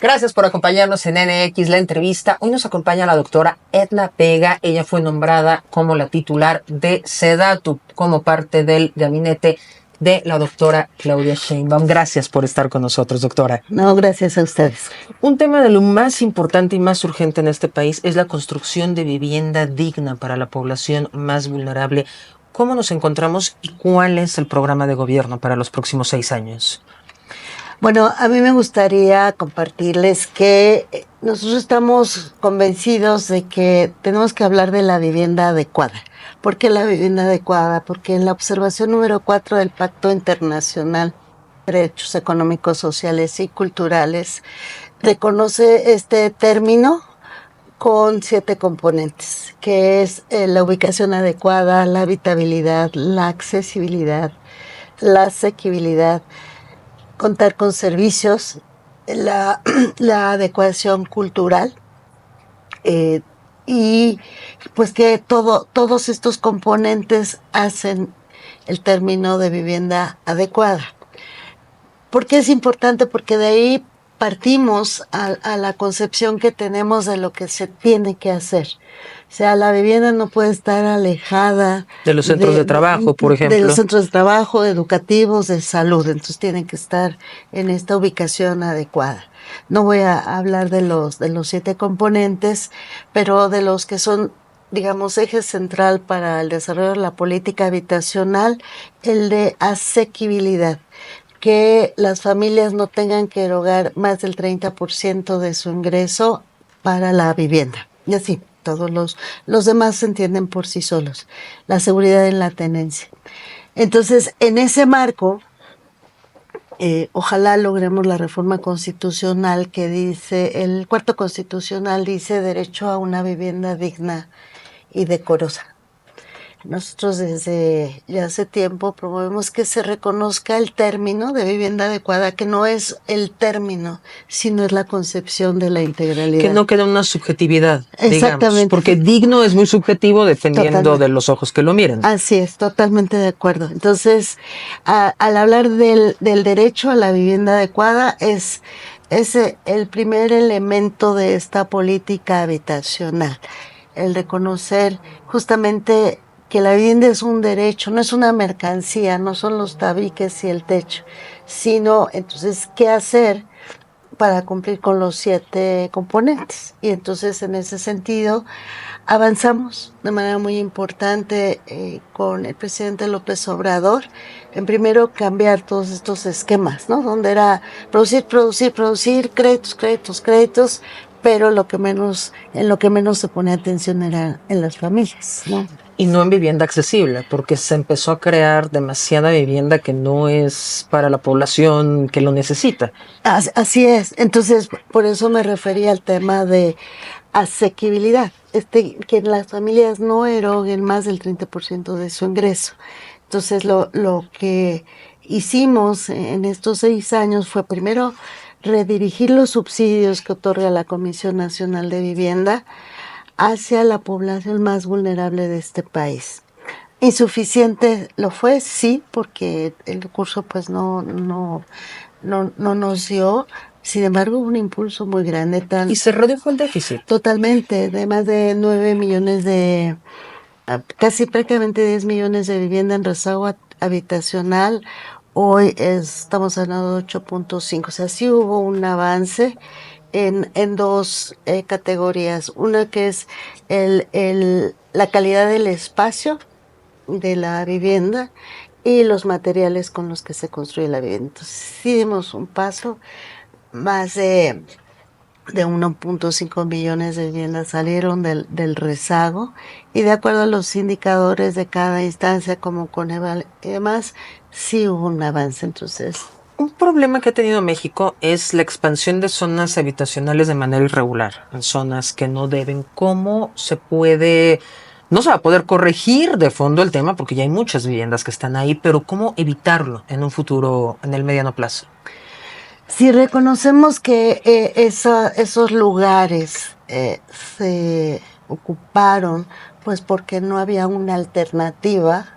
Gracias por acompañarnos en NX, la entrevista. Hoy nos acompaña la doctora Edna Vega. Ella fue nombrada como la titular de SEDATU, como parte del gabinete de la doctora Claudia Sheinbaum. Gracias por estar con nosotros, doctora. No, gracias a ustedes. Un tema de lo más importante y más urgente en este país es la construcción de vivienda digna para la población más vulnerable. ¿Cómo nos encontramos y cuál es el programa de gobierno para los próximos 6 años? Bueno, a mí me gustaría compartirles que nosotros estamos convencidos de que tenemos que hablar de la vivienda adecuada. ¿Por qué la vivienda adecuada? Porque en la observación número 4 del Pacto Internacional de Derechos Económicos, Sociales y Culturales reconoce este término con 7 componentes, que es la ubicación adecuada, la habitabilidad, la accesibilidad, la asequibilidad, contar con servicios, la adecuación cultural y pues que todos estos componentes hacen el término de vivienda adecuada. ¿Por qué es importante? Porque de ahí partimos a la concepción que tenemos de lo que se tiene que hacer. O sea, la vivienda no puede estar alejada de los centros de trabajo, por ejemplo. De los centros de trabajo, educativos, de salud. Entonces tienen que estar en esta ubicación adecuada. No voy a hablar de los 7 componentes, pero de los que son, digamos, eje central para el desarrollo de la política habitacional, el de asequibilidad. Que las familias no tengan que erogar más del 30% de su ingreso para la vivienda. Y así, todos los demás se entienden por sí solos. La seguridad en la tenencia. Entonces, en ese marco, ojalá logremos la reforma constitucional que dice, el cuarto constitucional dice derecho a una vivienda digna y decorosa. Nosotros desde ya hace tiempo promovemos que se reconozca el término de vivienda adecuada, que no es el término, sino es la concepción de la integralidad. Que no queda una subjetividad, Exactamente. Digamos, porque digno es muy subjetivo dependiendo de los ojos que lo miren. Así es, totalmente de acuerdo. Entonces, al hablar del derecho a la vivienda adecuada, es el primer elemento de esta política habitacional, el reconocer justamente que la vivienda es un derecho, no es una mercancía, no son los tabiques y el techo, sino entonces qué hacer para cumplir con los 7 componentes. Y entonces en ese sentido avanzamos de manera muy importante con el presidente López Obrador en primero cambiar todos estos esquemas, ¿no? Donde era producir, créditos, pero en lo que menos se pone atención era en las familias, ¿no? Y no en vivienda accesible, porque se empezó a crear demasiada vivienda que no es para la población que lo necesita. Así es. Entonces, por eso me refería al tema de asequibilidad, que las familias no eroguen más del 30% de su ingreso. Entonces, lo que hicimos en estos 6 años fue primero redirigir los subsidios que otorga la Comisión Nacional de Vivienda hacia la población más vulnerable de este país. Insuficiente lo fue, sí, porque el recurso pues no nos dio. Sin embargo, un impulso muy grande. Y se redujo el déficit. Totalmente, de más de 9 millones casi prácticamente 10 millones de vivienda en rezago habitacional. Hoy estamos hablando de 8.5, o sea, sí hubo un avance en 2 categorías. Una que es la calidad del espacio de la vivienda y los materiales con los que se construye la vivienda. Entonces, sí dimos un paso, más de 1.5 millones de viviendas salieron del rezago, y de acuerdo a los indicadores de cada instancia como Coneval y demás, sí hubo un avance. Entonces, un problema que ha tenido México es la expansión de zonas habitacionales de manera irregular, en zonas que no deben. ¿Cómo se puede? No se va a poder corregir de fondo el tema porque ya hay muchas viviendas que están ahí, pero ¿cómo evitarlo en un futuro, en el mediano plazo? Si reconocemos que esos lugares se ocuparon, pues porque no había una alternativa,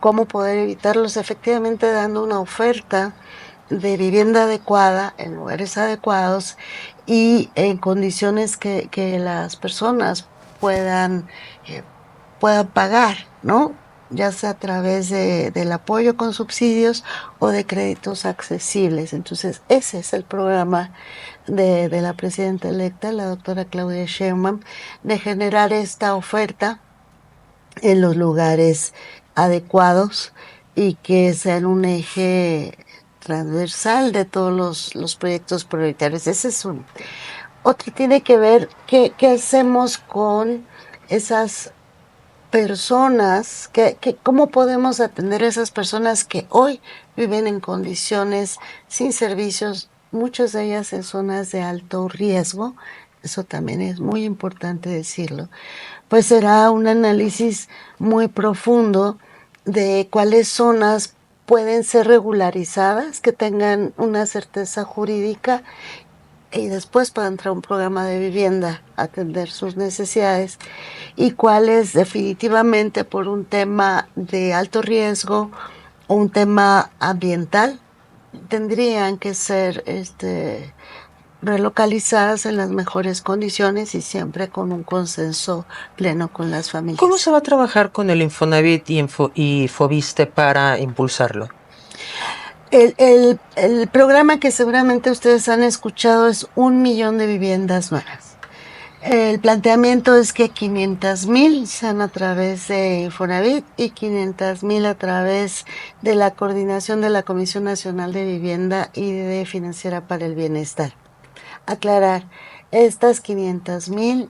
¿cómo poder evitarlos? Efectivamente, dando una oferta de vivienda adecuada en lugares adecuados y en condiciones que las personas puedan, puedan pagar, ¿no? Ya sea a través del apoyo con subsidios o de créditos accesibles. Entonces, ese es el programa de la presidenta electa, la doctora Claudia Sheinbaum, de generar esta oferta en los lugares adecuados y que sean un eje transversal de todos los proyectos prioritarios. Ese es uno. Otro tiene que ver qué hacemos con esas personas, cómo podemos atender a esas personas que hoy viven en condiciones sin servicios, muchas de ellas en zonas de alto riesgo. Eso también es muy importante decirlo. Pues será un análisis muy profundo de cuáles zonas pueden ser regularizadas, que tengan una certeza jurídica y después para entrar a un programa de vivienda, atender sus necesidades, y cuáles definitivamente por un tema de alto riesgo o un tema ambiental tendrían que ser relocalizadas en las mejores condiciones y siempre con un consenso pleno con las familias. ¿Cómo se va a trabajar con el Infonavit y Fobiste para impulsarlo? El programa que seguramente ustedes han escuchado es 1 millón de viviendas nuevas. El planteamiento es que 500,000 sean a través de Infonavit y 500,000 a través de la coordinación de la Comisión Nacional de Vivienda y de Financiera para el Bienestar. Aclarar, estas 500,000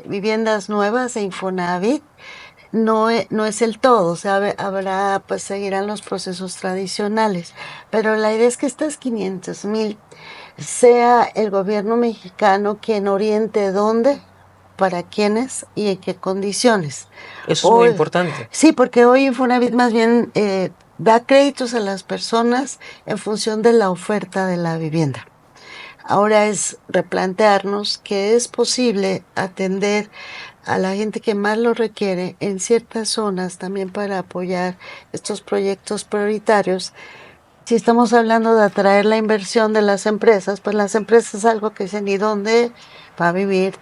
viviendas nuevas de Infonavit no es el todo, o sea, habrá, pues seguirán los procesos tradicionales, pero la idea es que estas 500,000 sea el gobierno mexicano quien oriente dónde, para quiénes y en qué condiciones. Eso es muy importante. Sí, porque hoy Infonavit más bien da créditos a las personas en función de la oferta de la vivienda. Ahora es replantearnos que es posible atender a la gente que más lo requiere en ciertas zonas también para apoyar estos proyectos prioritarios. Si estamos hablando de atraer la inversión de las empresas, pues las empresas es algo que dicen, ¿y dónde va a vivir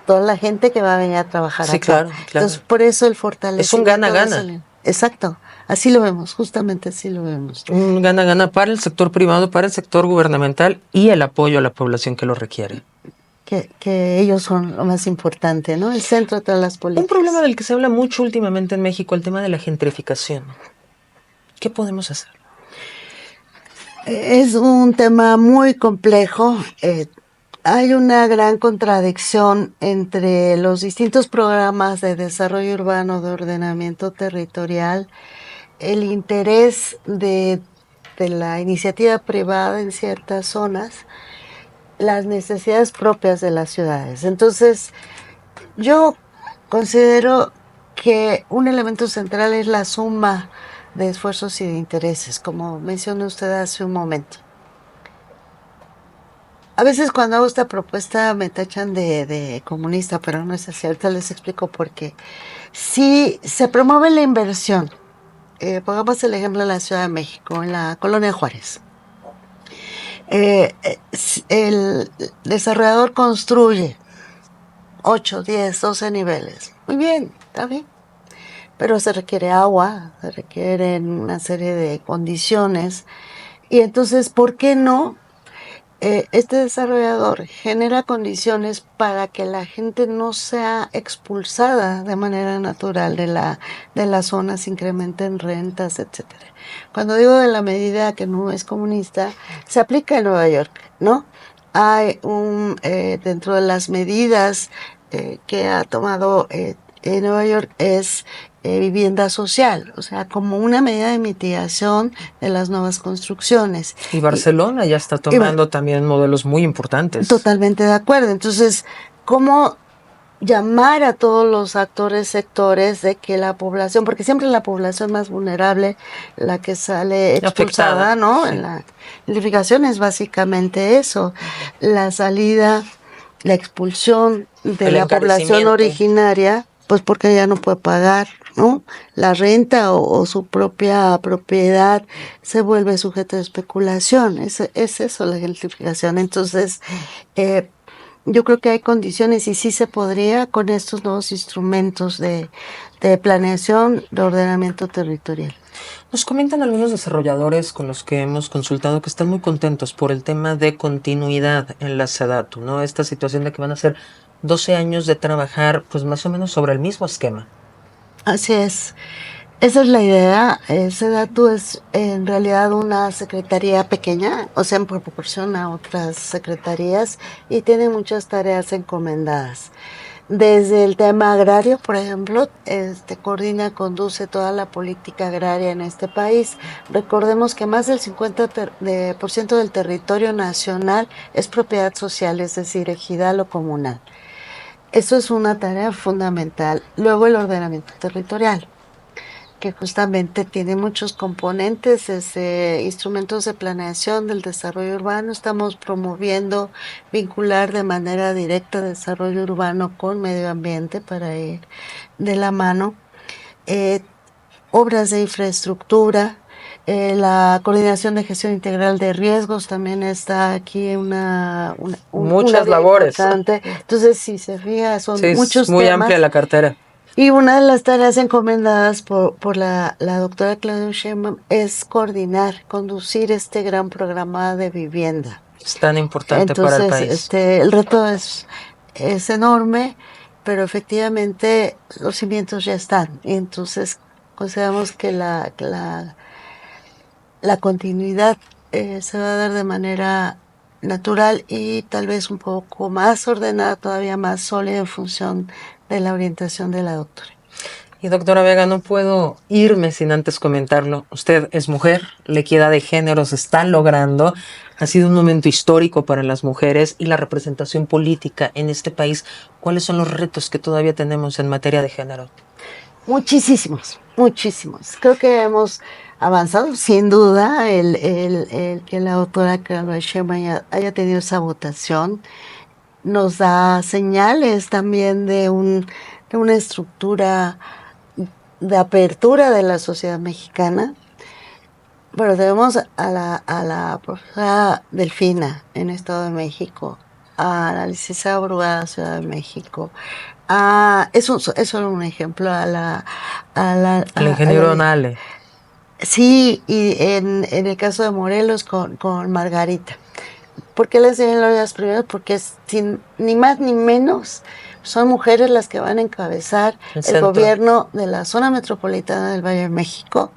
toda la gente que va a venir a trabajar Sí, acá? claro, claro. Entonces, por eso el fortalecimiento. Es un gana-gana. Exacto, así lo vemos, justamente así lo vemos. Un gana-gana para el sector privado, para el sector gubernamental y el apoyo a la población que lo requiere. Que ellos son lo más importante, ¿no? El centro de todas las políticas. Un problema del que se habla mucho últimamente en México, el tema de la gentrificación. ¿Qué podemos hacer? Es un tema muy complejo. Hay una gran contradicción entre los distintos programas de desarrollo urbano, de ordenamiento territorial, el interés de la iniciativa privada en ciertas zonas, las necesidades propias de las ciudades. Entonces, yo considero que un elemento central es la suma de esfuerzos y de intereses, como mencionó usted hace un momento. A veces cuando hago esta propuesta me tachan de comunista, pero no es así. Ahorita les explico por qué. Si se promueve la inversión, pongamos el ejemplo de la Ciudad de México, en la Colonia Juárez. El desarrollador construye 8, 10, 12 niveles. Muy bien, está bien. Pero se requiere agua, se requieren una serie de condiciones. Y entonces, ¿por qué no? Este desarrollador genera condiciones para que la gente no sea expulsada de manera natural de la zona, se incrementen rentas, etcétera. Cuando digo de la medida que no es comunista, se aplica en Nueva York, ¿no? Hay dentro de las medidas que ha tomado en Nueva York es vivienda social, o sea, como una medida de mitigación de las nuevas construcciones. Y Barcelona ya está tomando también modelos muy importantes. Totalmente de acuerdo. Entonces, ¿cómo llamar a todos los actores, sectores de que la población, porque siempre la población más vulnerable, la que sale expulsada, ¿no? Sí. En la gentrificación es básicamente eso, la salida, la expulsión de la población originaria, pues porque ya no puede pagar, ¿no? La renta o su propia propiedad se vuelve sujeto de especulación. Es eso la gentrificación. Entonces, yo creo que hay condiciones y sí se podría con estos nuevos instrumentos de planeación, de ordenamiento territorial. Nos comentan algunos desarrolladores con los que hemos consultado que están muy contentos por el tema de continuidad en la SEDATU, ¿no? Esta situación de que van a ser 12 años de trabajar, pues más o menos sobre el mismo esquema. Así es. Esa es la idea. SEDATU es en realidad una secretaría pequeña, o sea, en proporción a otras secretarías, y tiene muchas tareas encomendadas. Desde el tema agrario, por ejemplo, coordina, conduce toda la política agraria en este país. Recordemos que más del 50% del territorio nacional es propiedad social, es decir, ejidal o comunal. Eso es una tarea fundamental. Luego el ordenamiento territorial, que justamente tiene muchos componentes, desde instrumentos de planeación del desarrollo urbano. Estamos promoviendo vincular de manera directa desarrollo urbano con medio ambiente para ir de la mano. Obras de infraestructura, la coordinación de gestión integral de riesgos también está aquí Muchas área labores. importante. Entonces, si se fija, son Sí, muchos es muy temas. amplia la cartera. Y una de las tareas encomendadas por la doctora Claudia Sheinbaum es coordinar, conducir este gran programa de vivienda. Es tan importante para el país. El reto es enorme, pero efectivamente los cimientos ya están. Y entonces consideramos que la continuidad se va a dar de manera natural y tal vez un poco más ordenada, todavía más sólida en función de la orientación de la doctora. Y doctora Vega, no puedo irme sin antes comentarlo. Usted es mujer, la equidad de género se está logrando. Ha sido un momento histórico para las mujeres y la representación política en este país. ¿Cuáles son los retos que todavía tenemos en materia de género? Muchísimos, muchísimos. Creo que hemos avanzado, sin duda, el que la doctora Claudia Sheinbaum haya tenido esa votación nos da señales también de una estructura de apertura de la sociedad mexicana. Bueno, tenemos a la profesora Delfina en Estado de México, a la licenciada Brugada, Ciudad de México, es solo un ejemplo, al ingeniero Nale. Sí, y en el caso de Morelos con Margarita. ¿Por qué les enseñan las primeras? Porque ni más ni menos son mujeres las que van a encabezar el gobierno de la zona metropolitana del Valle de México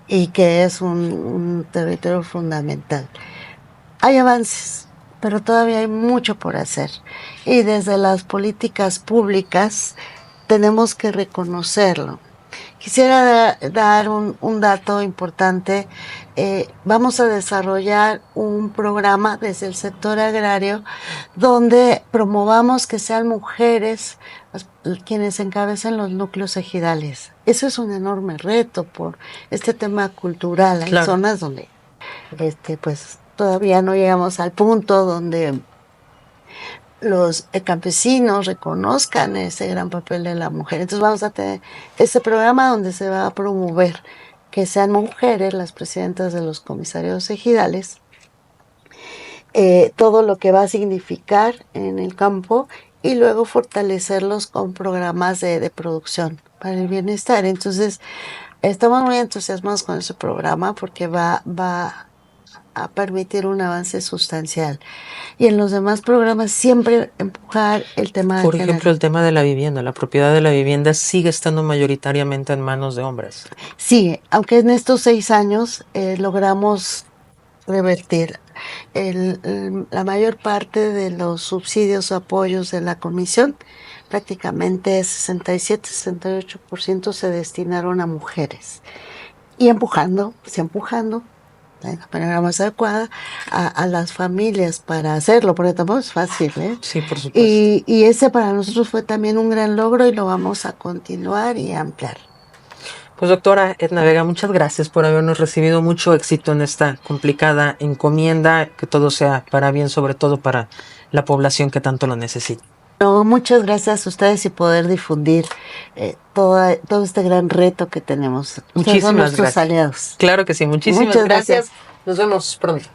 y que es un territorio fundamental. Hay avances, pero todavía hay mucho por hacer. Y desde las políticas públicas tenemos que reconocerlo. Quisiera dar un dato importante. Vamos a desarrollar un programa desde el sector agrario donde promovamos que sean mujeres quienes encabecen los núcleos ejidales. Eso es un enorme reto por este tema cultural. Hay zonas donde pues todavía no llegamos al punto donde los campesinos reconozcan ese gran papel de la mujer. Entonces vamos a tener ese programa donde se va a promover que sean mujeres las presidentas de los comisarios ejidales, todo lo que va a significar en el campo y luego fortalecerlos con programas de producción para el bienestar. Entonces estamos muy entusiasmados con ese programa porque va a permitir un avance sustancial. Y en los demás programas siempre empujar el tema Por ejemplo, el tema de la vivienda, la propiedad de la vivienda sigue estando mayoritariamente en manos de hombres. Sí, aunque en estos 6 años logramos revertir la mayor parte de los subsidios o apoyos de la comisión, prácticamente 67-68% se destinaron a mujeres. Y empujando de la manera más adecuada a las familias para hacerlo, porque tampoco es fácil, ¿eh? Sí, por supuesto. Y ese para nosotros fue también un gran logro y lo vamos a continuar y ampliar. Pues doctora Edna Vega, muchas gracias por habernos recibido, mucho éxito en esta complicada encomienda, que todo sea para bien, sobre todo para la población que tanto lo necesita. No, muchas gracias a ustedes y poder difundir todo este gran reto que tenemos. Ustedes son Muchísimas nuestros gracias. aliados. Claro que sí, muchísimas Muchas gracias. gracias. Nos vemos pronto.